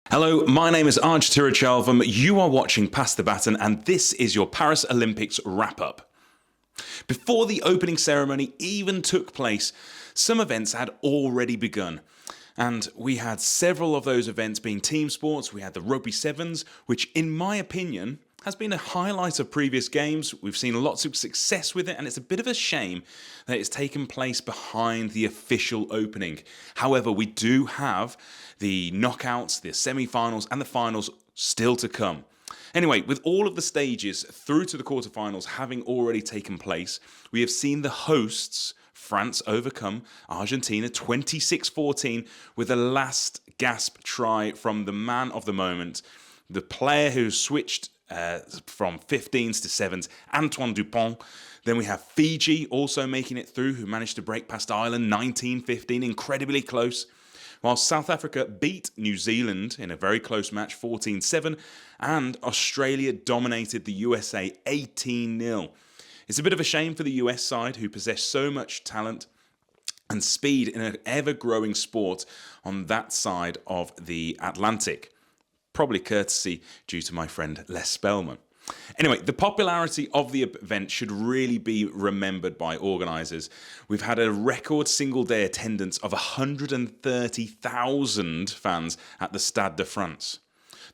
Hello, my name is Archery. You are watching Pass the Baton, and this is your Paris Olympics wrap-up. Before the opening ceremony even took place, some events had already begun. And we had several of those events being team sports. We had the Rugby Sevens, which in my opinion has been a highlight of previous games. We've seen lots of success with it, and it's a bit of a shame that it's taken place behind the official opening. However, we do have the knockouts, the semi-finals, and the finals still to come. Anyway, with all of the stages through to the quarterfinals having already taken place, we have seen the hosts, France, overcome Argentina 26-14 with a last gasp try from the man of the moment, the player who switched from 15s to 7s, Antoine Dupont. Then we have Fiji also making it through, who managed to break past Ireland 19-15, incredibly close. While South Africa beat New Zealand in a very close match 14-7, and Australia dominated the USA 18-0. It's a bit of a shame for the US side, who possess so much talent and speed in an ever-growing sport on that side of the Atlantic. Probably courtesy due to my friend Les Spellman. Anyway, the popularity of the event should really be remembered by organisers. We've had a record single-day attendance of 130,000 fans at the Stade de France.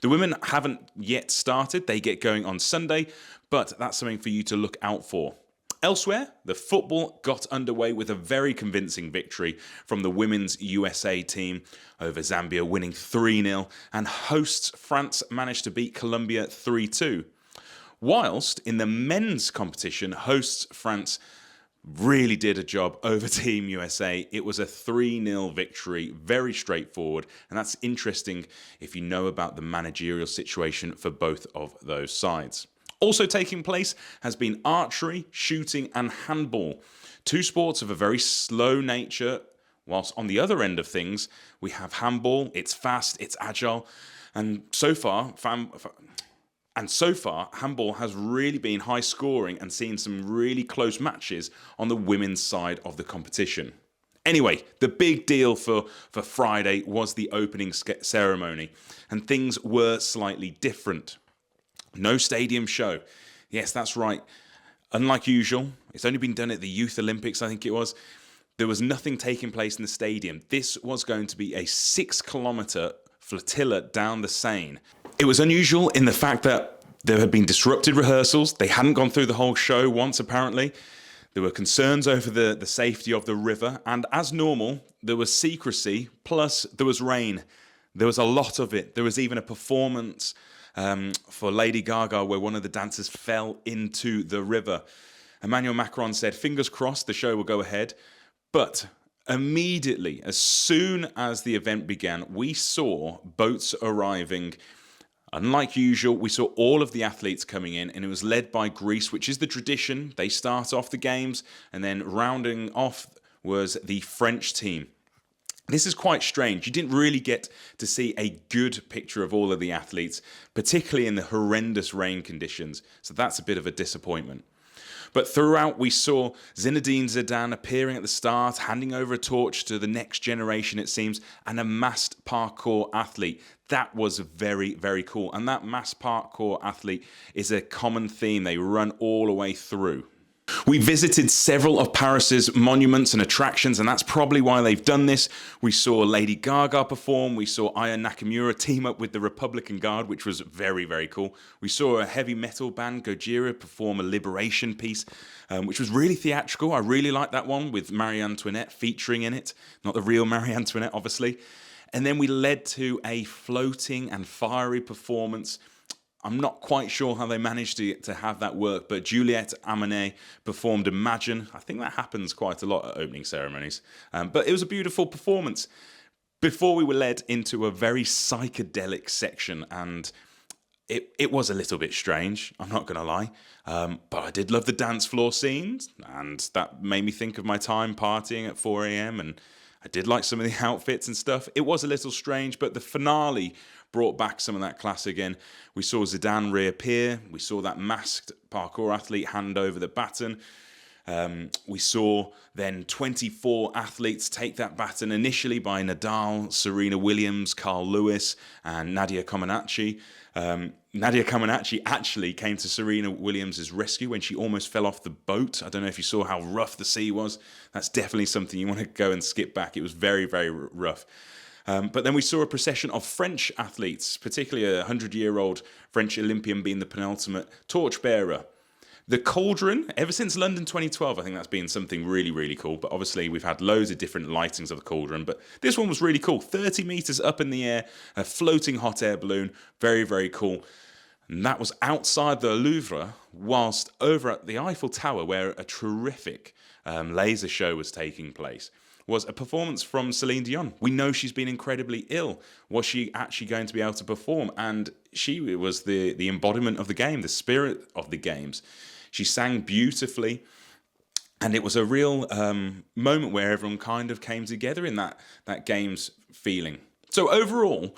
The women haven't yet started. They get going on Sunday, but that's something for you to look out for. Elsewhere, the football got underway with a very convincing victory from the women's USA team over Zambia, winning 3-0, and hosts France managed to beat Colombia 3-2. Whilst in the men's competition, hosts France really did a job over Team USA. It was a 3-0 victory, very straightforward, and that's interesting if you know about the managerial situation for both of those sides. Also taking place has been archery, shooting, and handball. Two sports of a very slow nature, whilst on the other end of things, we have handball. It's fast, it's agile, and so far, handball has really been high scoring and seen some really close matches on the women's side of the competition. Anyway, the big deal for Friday was the opening ceremony, and things were slightly different. No stadium show. Yes, that's right. Unlike usual, it's only been done at the Youth Olympics, I think it was. There was nothing taking place in the stadium. This was going to be a 6-kilometre flotilla down the Seine. It was unusual in the fact that there had been disrupted rehearsals. They hadn't gone through the whole show once, apparently. There were concerns over the safety of the river. And as normal, there was secrecy, plus there was rain. There was a lot of it. There was even a performance for Lady Gaga where one of the dancers fell into the river. Emmanuel Macron said, fingers crossed, the show will go ahead. But immediately, as soon as the event began, we saw boats arriving. Unlike usual, we saw all of the athletes coming in, and it was led by Greece, which is the tradition. They start off the games, and then rounding off was the French team. This is quite strange. You didn't really get to see a good picture of all of the athletes, particularly in the horrendous rain conditions. So that's a bit of a disappointment. But throughout, we saw Zinedine Zidane appearing at the start, handing over a torch to the next generation, it seems, and a massed parkour athlete. That was very, very cool. And that massed parkour athlete is a common theme. They run all the way through. We visited several of Paris's monuments and attractions, and that's probably why they've done this. We saw Lady Gaga perform. We saw Aya Nakamura team up with the Republican Guard, which was very, very cool. We saw a heavy metal band, Gojira, perform a liberation piece, which was really theatrical. I really liked that one with Marie Antoinette featuring in it. Not the real Marie Antoinette, obviously. And then we led to a floating and fiery performance. I'm not quite sure how they managed to have that work, but Juliette Armanet performed Imagine. I think that happens quite a lot at opening ceremonies. But it was a beautiful performance. Before we were led into a very psychedelic section, and it was a little bit strange, I'm not going to lie. But I did love the dance floor scenes, and that made me think of my time partying at 4 a.m. And I did like some of the outfits and stuff. It was a little strange, but the finale brought back some of that class again. We saw Zidane reappear. We saw that masked parkour athlete hand over the baton. We saw then 24 athletes take that baton, initially by Nadal, Serena Williams, Carl Lewis, and Nadia Comaneci. Nadia Comaneci actually came to Serena Williams' rescue when she almost fell off the boat. I don't know if you saw how rough the sea was. That's definitely something you want to go and skip back. It was very, very rough. But then we saw a procession of French athletes, particularly a 100-year-old French Olympian being the penultimate torchbearer. The cauldron, ever since London 2012, I think that's been something really, really cool. But obviously, we've had loads of different lightings of the cauldron. But this one was really cool. 30 meters up in the air, a floating hot air balloon. Very, very cool. And that was outside the Louvre, whilst over at the Eiffel Tower, where a terrific laser show was taking place, was a performance from Celine Dion. We know she's been incredibly ill. Was she actually going to be able to perform? And she was the embodiment of the game, the spirit of the games. She sang beautifully, and it was a real moment where everyone kind of came together in that games feeling. So overall,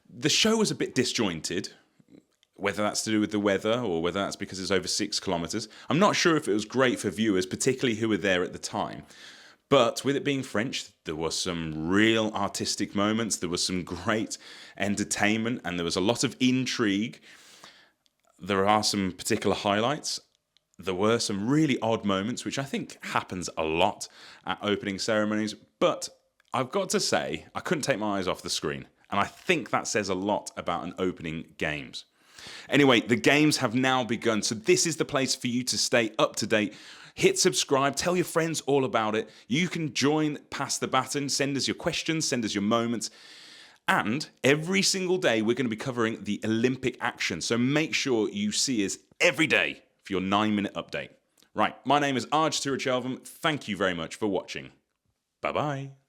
the show was a bit disjointed, whether that's to do with the weather or whether that's because it's over 6 kilometres. I'm not sure if it was great for viewers, particularly who were there at the time. But with it being French, there was some real artistic moments, there was some great entertainment, and there was a lot of intrigue. There are some particular highlights. There were some really odd moments, which I think happens a lot at opening ceremonies. But I've got to say, I couldn't take my eyes off the screen. And I think that says a lot about an opening games. Anyway, the games have now begun. So this is the place for you to stay up to date. Hit subscribe, tell your friends all about it. You can join Pass the Baton, send us your questions, send us your moments. And every single day, we're going to be covering the Olympic action. So make sure you see us every day for your 9-minute update. Right, my name is Arj Tirachelvam. Thank you very much for watching. Bye-bye.